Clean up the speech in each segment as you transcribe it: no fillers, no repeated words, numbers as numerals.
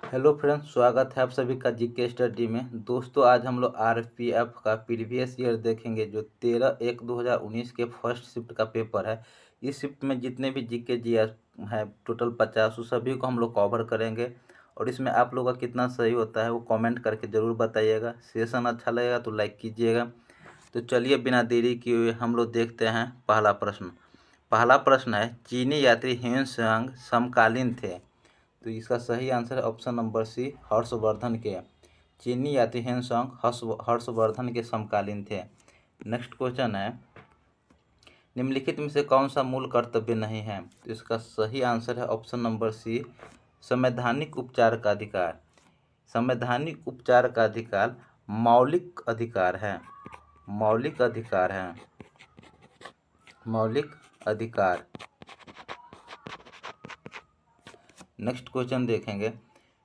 Hello friends, स्वागत है आप सभी का जीके स्टडी में। दोस्तों, आज हम लोग आरपीएफ का प्रीवियस ईयर देखेंगे जो 13/1/2019 के फर्स्ट शिफ्ट का पेपर है। इस शिफ्ट में जितने भी जीके जीएस है टोटल 50 उस सभी को हम लोग कवर करेंगे। और इसमें आप लोगों का कितना सही होता है वो कमेंट करके ज़रूर बताइएगा। सेशन अच्छा लगेगा तो लाइक कीजिएगा। तो चलिए बिना देरी किए हुए हम लोग देखते हैं पहला प्रश्न। पहला प्रश्न है, चीनी यात्री ह्वेनसांग समकालीन थे। तो इसका सही आंसर है ऑप्शन नंबर सी, हर्षवर्धन के। चीनी यात्री ह्वेनसांग हर्षवर्धन के समकालीन थे। नेक्स्ट क्वेश्चन है, निम्नलिखित में से कौन सा मूल कर्तव्य नहीं है। तो इसका सही आंसर है ऑप्शन नंबर सी, संवैधानिक उपचार का अधिकार। संवैधानिक उपचार का अधिकार मौलिक अधिकार है। मौलिक अधिकार है। मौलिक अधिकार। नेक्स्ट क्वेश्चन देखेंगे,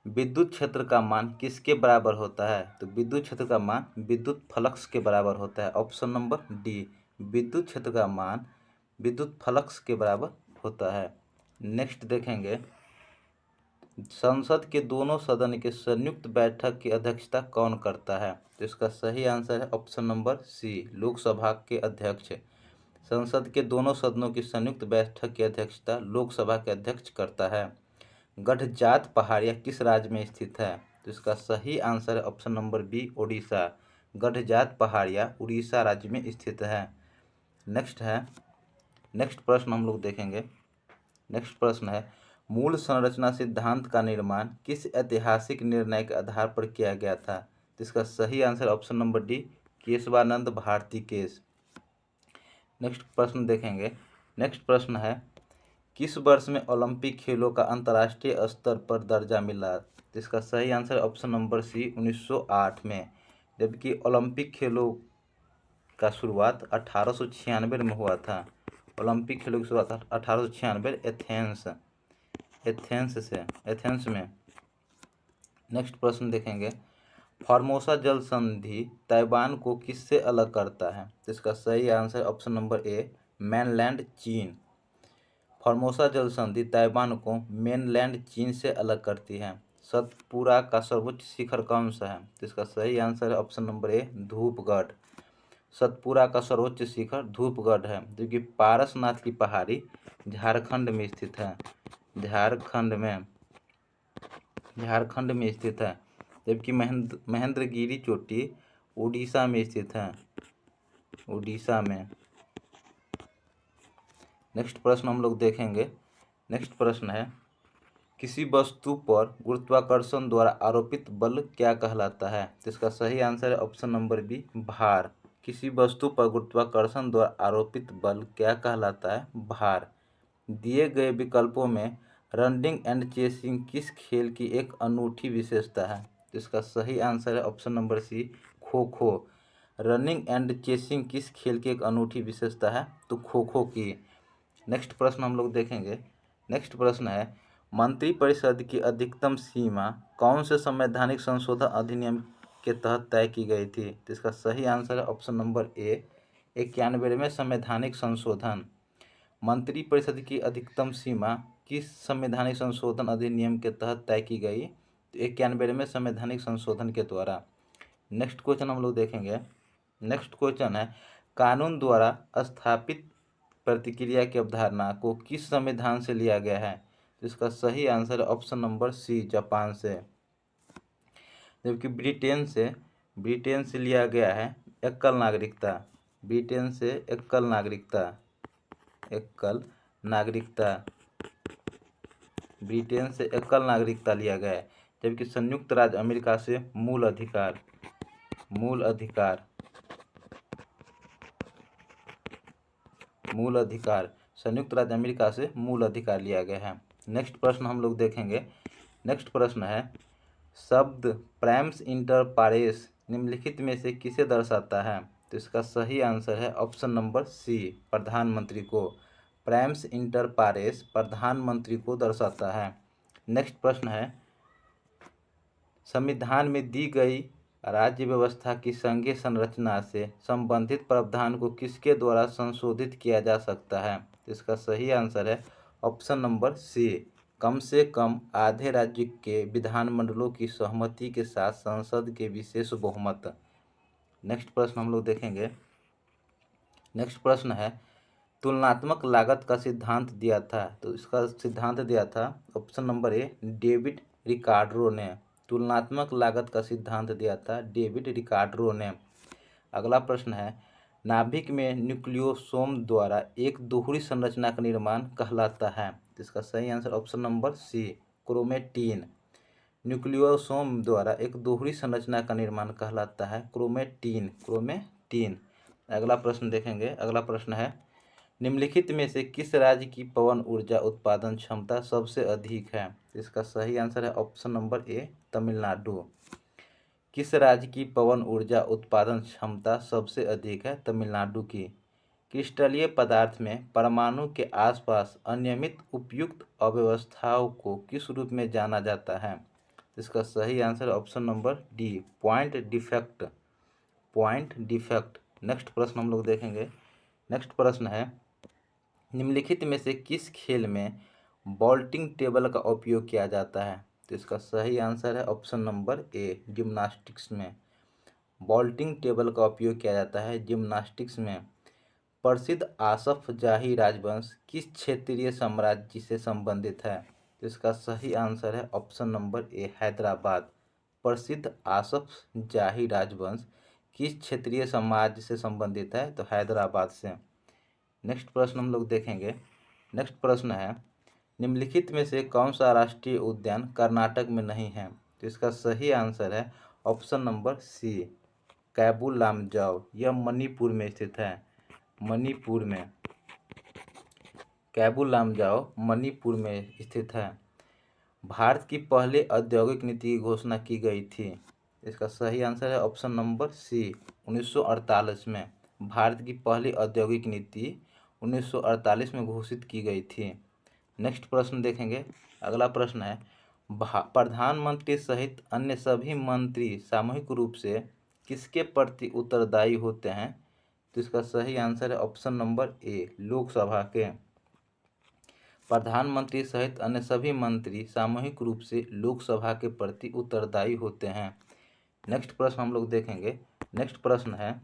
विद्युत क्षेत्र का मान किसके बराबर होता है। तो विद्युत क्षेत्र का मान विद्युत फ्लक्स के बराबर होता है। ऑप्शन नंबर डी, विद्युत क्षेत्र का मान विद्युत फ्लक्स के बराबर होता है। नेक्स्ट देखेंगे, संसद के दोनों सदन के संयुक्त बैठक की अध्यक्षता कौन करता है। तो इसका सही आंसर है ऑप्शन नंबर सी, लोकसभा के अध्यक्ष। संसद के दोनों सदनों की संयुक्त बैठक की अध्यक्षता लोकसभा के अध्यक्ष करता है। गढ़जात पहाड़िया किस राज्य में स्थित है। तो इसका सही आंसर है option number B, Orissa. Garhjat पहाड़िया उड़ीसा राज्य में स्थित है। नेक्स्ट प्रश्न हम लोग देखेंगे। नेक्स्ट प्रश्न है, मूल संरचना सिद्धांत का निर्माण किस ऐतिहासिक निर्णय के आधार पर किया गया था। तो इसका सही answer option number D, Kesavananda Bharati case. Next प्रश्न देखेंगे। नेक्स्ट प्रश्न है, किस वर्ष में ओलंपिक खेलों का अंतर्राष्ट्रीय स्तर पर दर्जा मिला। तो इसका सही आंसर ऑप्शन नंबर सी, 1908 में। जबकि ओलंपिक खेलों का शुरुआत 1896 में हुआ था। ओलंपिक खेलों की शुरुआत 1896 एथेंस में। नेक्स्ट प्रश्न देखेंगे, फॉर्मोसा जल संधि ताइवान को किससे अलग करता है। तो इसका सही answer option number A, mainland चीन। फॉर्मोसा जल संधि ताइवान को मेनलैंड चीन से अलग करती है। सतपुरा का सर्वोच्च शिखर कौन सा है। तो इसका सही आंसर है option number A, Dhupgarh. Satpura का सर्वोच्च शिखर धूपगढ़ है, जो कि पारसनाथ की पहाड़ी झारखंड में स्थित है। झारखंड में स्थित है। जबकि महेंद्रगिरी चोटी उड़ीसा में स्थित है। उड़ीसा में। नेक्स्ट प्रश्न हम लोग देखेंगे। नेक्स्ट प्रश्न है, किसी वस्तु पर गुरुत्वाकर्षण द्वारा आरोपित बल क्या कहलाता है। तो इसका सही आंसर है ऑप्शन नंबर बी, भार। किसी वस्तु पर गुरुत्वाकर्षण द्वारा आरोपित बल क्या कहलाता है, भार। दिए गए विकल्पों में रनिंग एंड चेसिंग किस खेल की एक अनूठी विशेषता है। तो इसका सही आंसर है option number C, kho kho. Running and chasing किस खेल की एक अनूठी विशेषता है, तो खो खो की। नेक्स्ट प्रश्न हम लोग देखेंगे। नेक्स्ट प्रश्न है, मंत्रिपरिषद की अधिकतम सीमा कौन से संवैधानिक संशोधन अधिनियम के तहत तय की गई थी। तो इसका सही आंसर है ऑप्शन नंबर ए, 91वें संवैधानिक संशोधन। मंत्रिपरिषद की अधिकतम सीमा किस संवैधानिक संशोधन अधिनियम के तहत तय की गई। तो 91वें संवैधानिक संशोधन के द्वारा। नेक्स्ट क्वेश्चन हम लोग देखेंगे। नेक्स्ट क्वेश्चन है, कानून द्वारा स्थापित प्रतिक्रिया की अवधारणा को किस संविधान से लिया गया है। तो इसका सही आंसर है ऑप्शन नंबर सी, जापान से। जबकि ब्रिटेन से लिया गया है एकल नागरिकता। ब्रिटेन से एकल नागरिकता ब्रिटेन से एकल नागरिकता लिया गया है। जबकि संयुक्त राज्य अमेरिका से मूल अधिकार संयुक्त राज्य अमेरिका से मूल अधिकार लिया गया है। नेक्स्ट प्रश्न हम लोग देखेंगे। नेक्स्ट प्रश्न है, शब्द प्राइम्स इंटर पारेस निम्नलिखित में से किसे दर्शाता है। तो इसका सही आंसर है ऑप्शन नंबर सी, प्रधानमंत्री को। प्राइम्स इंटर पारेस प्रधानमंत्री को दर्शाता है। नेक्स्ट प्रश्न है, संविधान में दी गई राज्य व्यवस्था की संघीय संरचना से संबंधित प्रावधान को किसके द्वारा संशोधित किया जा सकता है। तो इसका सही आंसर है ऑप्शन नंबर सी, कम से कम आधे राज्य के विधानमंडलों की सहमति के साथ संसद के विशेष बहुमत। नेक्स्ट प्रश्न हम लोग देखेंगे। नेक्स्ट प्रश्न है तुलनात्मक लागत का सिद्धांत दिया था। तो इसका सिद्धांत दिया था option number A David Ricardo ने। तुलनात्मक लागत का सिद्धांत दिया था डेविड रिकार्डो ने। अगला प्रश्न है नाभिक में न्यूक्लियोसोम द्वारा एक दोहरी संरचना का निर्माण कहलाता है। इसका सही answer option number C chromatin. Nucleosome द्वारा एक दोहरी संरचना का निर्माण कहलाता है क्रोमेटीन। अगला प्रश्न देखेंगे। अगला प्रश्न है निम्नलिखित में से किस राज्य की पवन ऊर्जा उत्पादन क्षमता सबसे अधिक है। इसका सही आंसर है ऑप्शन नंबर ए तमिलनाडु। किस राज्य की पवन ऊर्जा उत्पादन क्षमता सबसे अधिक है। तमिलनाडु की। क्रिस्टलीय पदार्थ में परमाणु के आसपास अनियमित उपयुक्त अव्यवस्थाओं को किस रूप में जाना जाता है। इसका सही answer option number D point defect. Next प्रश्न हम लोग देखेंगे। नेक्स्ट प्रश्न है निम्नलिखित में से किस खेल में बॉल्टिंग टेबल का उपयोग किया जाता है। तो इसका सही आंसर है ऑप्शन नंबर ए जिम्नास्टिक्स में। बॉल्टिंग टेबल का उपयोग किया जाता है जिम्नास्टिक्स में। प्रसिद्ध आसफ जाही राजवंश किस क्षेत्रीय साम्राज्य से संबंधित है। तो इसका सही आंसर है ऑप्शन नंबर ए हैदराबाद। प्रसिद्ध आसफ जाही राजवंश किस क्षेत्रीय साम्राज्य से संबंधित है। तो हैदराबाद से। नेक्स्ट प्रश्न हम लोग देखेंगे। नेक्स्ट प्रश्न है निम्नलिखित में से कौन सा राष्ट्रीय उद्यान कर्नाटक में नहीं है। तो इसका सही आंसर है option number C Keibul Lamjao. यह मणिपुर में स्थित है। मणिपुर में कैबुल लामजाओ मणिपुर में स्थित है। भारत की पहले औद्योगिक नीति की घोषणा की गई थी। इसका सही आंसर है ऑप्शन नंबर सी 1948 में। भारत की पहली औद्योगिक नीति 1948 में घोषित की गई थी। नेक्स्ट प्रश्न देखेंगे। अगला प्रश्न है प्रधानमंत्री सहित अन्य सभी मंत्री सामूहिक रूप से किसके प्रति उत्तरदायी होते हैं। तो इसका सही आंसर है ऑप्शन नंबर ए लोकसभा के। प्रधानमंत्री सहित अन्य सभी मंत्री सामूहिक रूप से लोकसभा के प्रति उत्तरदायी होते हैं। नेक्स्ट प्रश्न हम लोग देखेंगे। नेक्स्ट प्रश्न है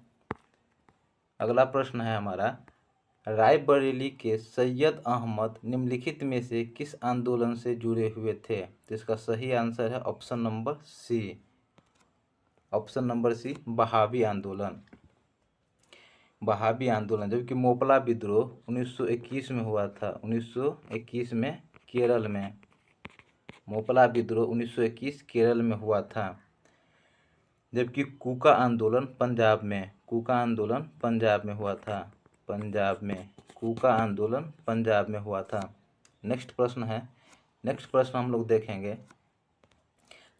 अगला प्रश्न है हमारा रायबरेली के सैयद अहमद निम्नलिखित में से किस आंदोलन से जुड़े हुए थे। तो इसका सही आंसर है ऑप्शन नंबर सी बहावी आंदोलन। जबकि मोपला विद्रोह 1921 में हुआ था। 1921 में केरल में मोपला विद्रोह 1921 केरल में हुआ था। जबकि कूका आंदोलन पंजाब में हुआ था। कूका आंदोलन पंजाब में हुआ था। नेक्स्ट प्रश्न हम लोग देखेंगे।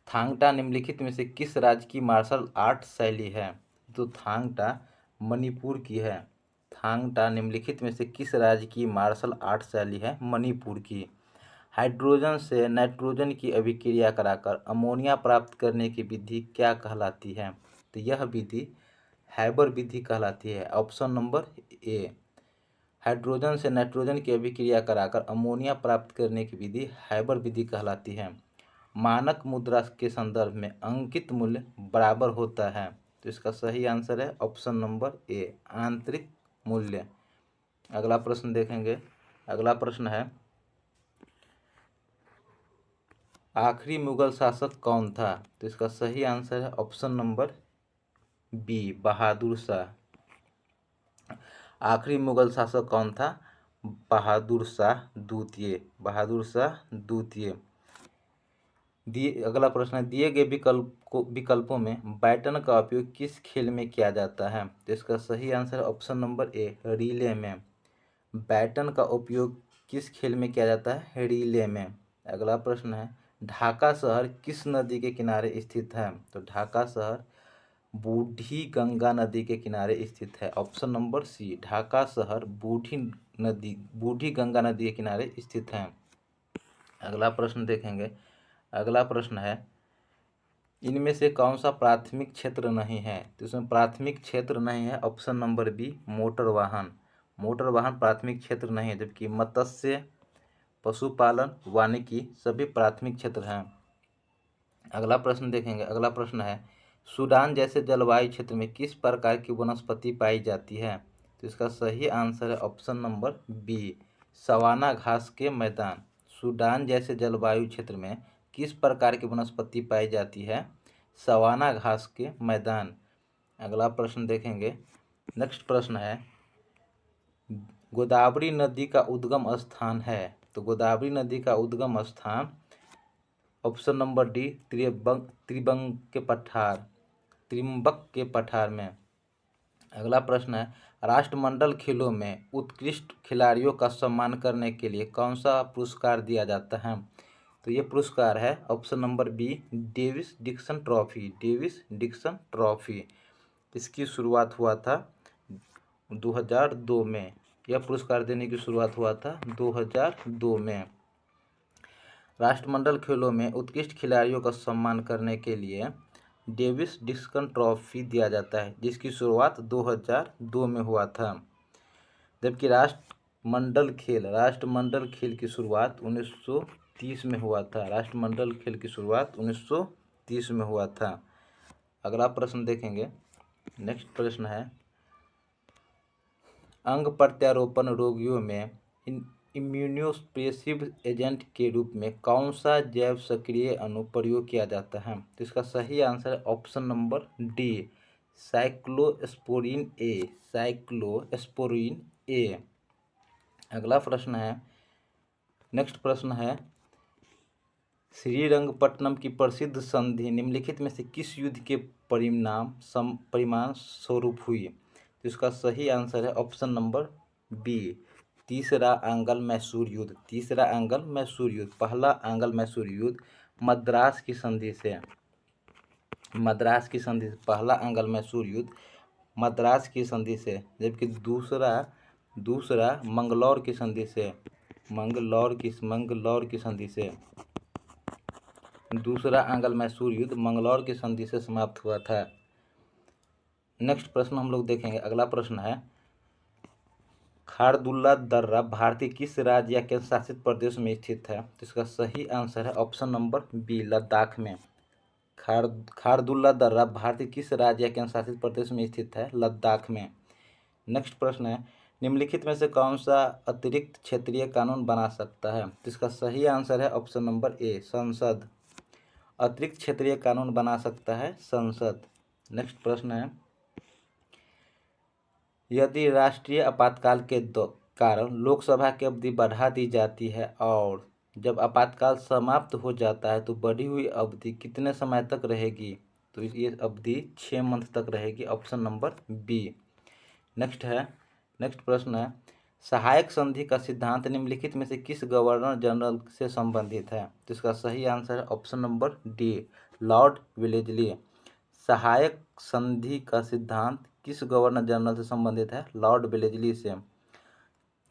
थांगटा निम्नलिखित में से किस राज्य की मार्शल आर्ट शैली है। तो थांगटा मणिपुर की है। थांगटा निम्नलिखित में से किस राज्य की मार्शल आर्ट शैली है। मणिपुर की। हाइड्रोजन से नाइट्रोजन की अभिक्रिया कराकर अमोनिया प्राप्त करने की विधि क्या कहलाती है। तो यह विधि हैबर विधि कहलाती है। ऑप्शन नंबर ए हाइड्रोजन से नाइट्रोजन की अभिक्रिया कराकर अमोनिया प्राप्त करने की विधि हैबर विधि कहलाती है। मानक मुद्रा के संदर्भ में अंकित मूल्य बराबर होता है। तो इसका सही आंसर है ऑप्शन नंबर ए आंतरिक मूल्य। अगला प्रश्न देखेंगे। अगला प्रश्न है आखिरी मुगल शासक कौन था। तो इसका सही आंसर है option number B Bahadur Shah. आखिरी मुगल शासक कौन था। बहादुर शाह द्वितीय। अगला प्रश्न है दिए गए विकल्पों में बैटन का उपयोग किस खेल में किया जाता है। तो इसका सही आंसर है ऑप्शन नंबर ए रिले में। बैटन का उपयोग किस खेल में किया जाता है। रिले में। अगला प्रश्न है ढाका शहर किस नदी के किनारे स्थित है। तो ढाका शहर बूढ़ी गंगा नदी के किनारे स्थित है। ऑप्शन नंबर सी ढाका शहर बूढ़ी गंगा नदी के किनारे स्थित है। अगला प्रश्न देखेंगे। अगला प्रश्न है इनमें से कौन सा प्राथमिक क्षेत्र नहीं है। तो इसमें प्राथमिक क्षेत्र नहीं है। ऑप्शन नंबर बी मोटर वाहन प्राथमिक क्षेत्र नहीं है। जबकि मत्स्य पशुपालन, वानिकी सभी प्राथमिक क्षेत्र हैं। अगला प्रश्न देखेंगे। अगला प्रश्न है सूडान जैसे जलवायु क्षेत्र में किस प्रकार की वनस्पति पाई जाती है? तो इसका सही आंसर है ऑप्शन नंबर बी, सवाना घास के मैदान। सूडान जैसे जलवायु क्षेत्र में किस प्रकार की वनस्पति पाई जाती है? सवाना घास के मैदान। अगला प्रश्न देखेंगे। नेक्स्ट प्रश्न है गोदावरी नदी का उद्गम स्थान है। तो गोदावरी नदी का उद्गम स्थान ऑप्शन नंबर डी, त्रिबंक के पठार में। अगला प्रश्न है राष्ट्रमंडल खेलों में उत्कृष्ट खिलाड़ियों का सम्मान करने के लिए कौन सा पुरस्कार दिया जाता है? तो ये पुरस्कार है option number B, Davis Dixon trophy. Davis Dixon trophy इसकी शुरुआत हुआ था 2002 में। यह पुरस्कार देने की शुरुआत हुआ था 2002 में। राष्ट्रमंडल खेलों में उत्कृष्ट खिलाड़ियों का सम्मान करने के लिए डेविस डिक्सन ट्रॉफी दिया जाता है, जिसकी शुरुआत 2002 में हुआ था। जबकि राष्ट्रमंडल खेल की शुरुआत 1930 में हुआ था। राष्ट्रमंडल खेल की शुरुआत 1930 में हुआ था। अगला प्रश्न देखेंगे। नेक्स्ट प्रश्न है अंग प्रत्यारोपण रोगियों में इम्यूनोसप्रेसिव एजेंट के रूप में कौन सा जैव सक्रिय अणु प्रयोग किया जाता है? तो इसका सही आंसर है ऑप्शन नंबर डी, साइक्लोस्पोरिन ए। साइक्लोस्पोरिन ए। अगला प्रश्न है। नेक्स्ट प्रश्न है श्रीरंगपट्टनम की प्रसिद्ध संधि निम्नलिखित में से किस युद्ध के परिणाम स्वरूप हुई? तो इसका सही आंसर है ऑप्शन नंबर बी, तीसरा आंग्ल मैसूर युद्ध। तीसरा आंग्ल मैसूर युद्ध। पहला आंग्ल मैसूर युद्ध मद्रास की संधि से। पहला आंग्ल मैसूर युद्ध मद्रास की संधि से, जबकि दूसरा मंगलौर की संधि से। मंगलौर की संधि से। दूसरा आंग्ल मैसूर युद्ध मंगलौर की संधि से समाप्त हुआ था। नेक्स्ट प्रश्न हम लोग देखेंगे। अगला प्रश्न है खारदुल्ला दर्रा भारतीय किस राज्य या केंद्र शासित प्रदेश में स्थित है? तो इसका सही आंसर है ऑप्शन नंबर बी, लद्दाख में। खारदुल्ला दर्रा भारतीय किस राज्य या केंद्र शासित प्रदेश में स्थित है? लद्दाख में। नेक्स्ट प्रश्न है निम्नलिखित में से कौन सा अतिरिक्त क्षेत्रीय कानून बना सकता है? तो इसका सही आंसर है ऑप्शन नंबर ए, संसद। अतिरिक्त क्षेत्रीय कानून बना सकता है संसद। नेक्स्ट प्रश्न है यदि राष्ट्रीय आपातकाल के कारण लोकसभा की अवधि बढ़ा दी जाती है और जब आपातकाल समाप्त हो जाता है तो बढ़ी हुई अवधि कितने समय तक रहेगी? तो ये अवधि 6 मंथ तक रहेगी। Option number B. नेक्स्ट प्रश्न है सहायक संधि का सिद्धांत निम्नलिखित में से किस गवर्नर जनरल से संबंधित है? तो इसका सही आंसर है option number D, Lord Wellesley. सहायक संधि का सिद्धांत किस गवर्नर जनरल से संबंधित है? लॉर्ड वेलेस्ली से।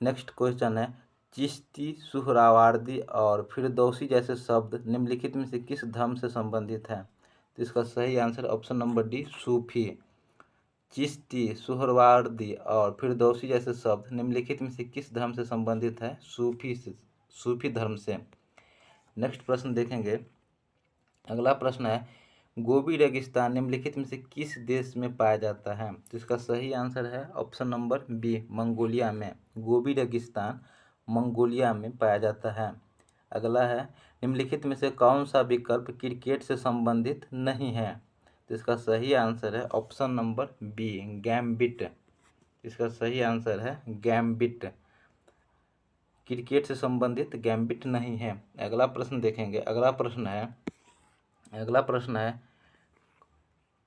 नेक्स्ट क्वेश्चन है चिश्ती, सुहरावर्दी और फिरदौसी जैसे शब्द निम्नलिखित में से किस धर्म से संबंधित है? तो इसका सही आंसर ऑप्शन नंबर डी, सूफी। चिश्ती, सुहरावर्दी और फिरदौसी जैसे शब्द निम्नलिखित में से किस धर्म से संबंधित है? सूफी धर्म से। नेक्स्ट प्रश्न देखेंगे। अगला प्रश्न है गोबी रेगिस्तान निम्नलिखित में से किस देश में पाया जाता है? तो इसका सही आंसर है ऑप्शन नंबर बी, मंगोलिया में। गोबी रेगिस्तान मंगोलिया में पाया जाता है। अगला है निम्नलिखित में से कौन सा विकल्प क्रिकेट से संबंधित नहीं है? तो इसका सही आंसर है ऑप्शन नंबर बी, गैम्बिट। इसका सही आंसर है गैम्बिट। क्रिकेट से संबंधित गैम्बिट नहीं है। अगला प्रश्न देखेंगे। अगला प्रश्न है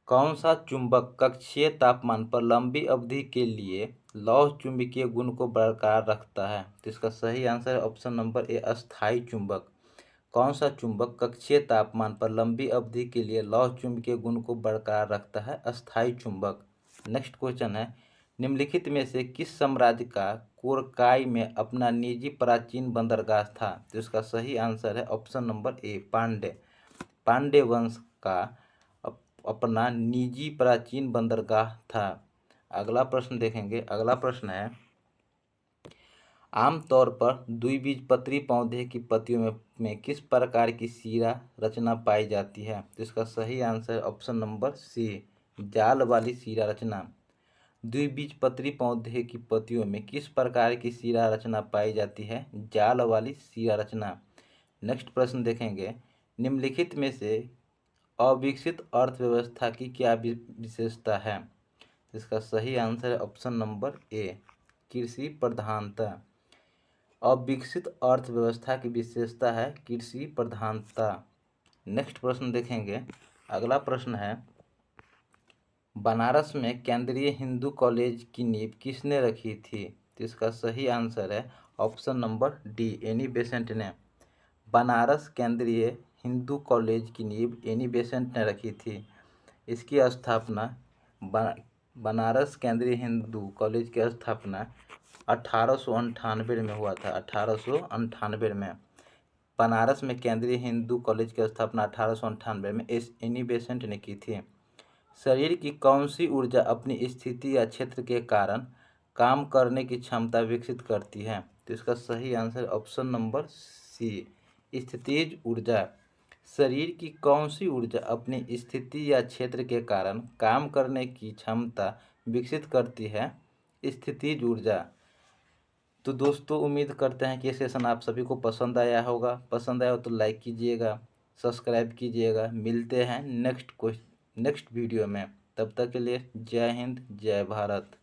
कौन सा चुंबक कक्षीय तापमान पर लंबी अवधि के लिए लौह चुंबकीय गुण को बरकरार रखता है? तो इसका सही आंसर है ऑप्शन नंबर ए, अस्थायी चुंबक। कौन सा चुंबक कक्षीय तापमान पर लंबी अवधि के लिए लौह चुंबकीय गुण को बरकरार रखता है? अस्थायी चुंबक। नेक्स्ट क्वेश्चन है निम्नलिखित में से किस साम्राज्य का कोरकाई में अपना निजी प्राचीन बंदरगाह था? तो इसका सही आंसर है ऑप्शन नंबर ए, पांड्य वंश का अपना निजी प्राचीन बंदरगाह था। अगला प्रश्न देखेंगे। अगला प्रश्न है आमतौर पर द्विबीजपत्री पौधे की पत्तियों में किस प्रकार की शिरा रचना पाई जाती है? तो इसका सही आंसर ऑप्शन नंबर सी, जाल वाली शिरा रचना। द्विबीजपत्री पौधे की पत्तियों में किस प्रकार की शिरा रचना पाई जाती है? जाल वाली शिरा रचना। नेक्स्ट प्रश्न देखेंगे, निम्नलिखित में से अविकसित अर्थव्यवस्था की क्या विशेषता है? इसका सही आंसर है ऑप्शन नंबर ए, कृषि प्रधानता। अविकसित अर्थव्यवस्था की विशेषता है कृषि प्रधानता। नेक्स्ट प्रश्न देखेंगे, अगला प्रश्न है, बनारस में केंद्रीय हिंदू कॉलेज की नींव किसने रखी थी? तो इसका सही आंसर है option number D, Annie Besant ने। बनारस केंद्रीय हिंदू कॉलेज की नींव एनी बेसेंट ने रखी थी। इसकी स्थापना बनारस केंद्रीय हिंदू कॉलेज की स्थापना 1898 में हुआ था। 1898 में बनारस में केंद्रीय हिंदू कॉलेज की स्थापना 1898 में एनी बेसेंट ने की थी। शरीर की कौन सी ऊर्जा अपनी स्थिति या क्षेत्र के कारण काम करने की क्षमता विकसित करती है? तो इसका सही आंसर ऑप्शन नंबर सी, स्थितिज ऊर्जा। शरीर की कौन सी ऊर्जा अपनी स्थिति या क्षेत्र के कारण काम करने की क्षमता विकसित करती है? स्थितिज ऊर्जा। तो दोस्तों उम्मीद करते हैं कि ये सेशन आप सभी को पसंद आया होगा। पसंद आया हो तो लाइक कीजिएगा, सब्सक्राइब कीजिएगा। मिलते हैं नेक्स्ट वीडियो में। तब तक के लिए जय हिंद, जय भारत।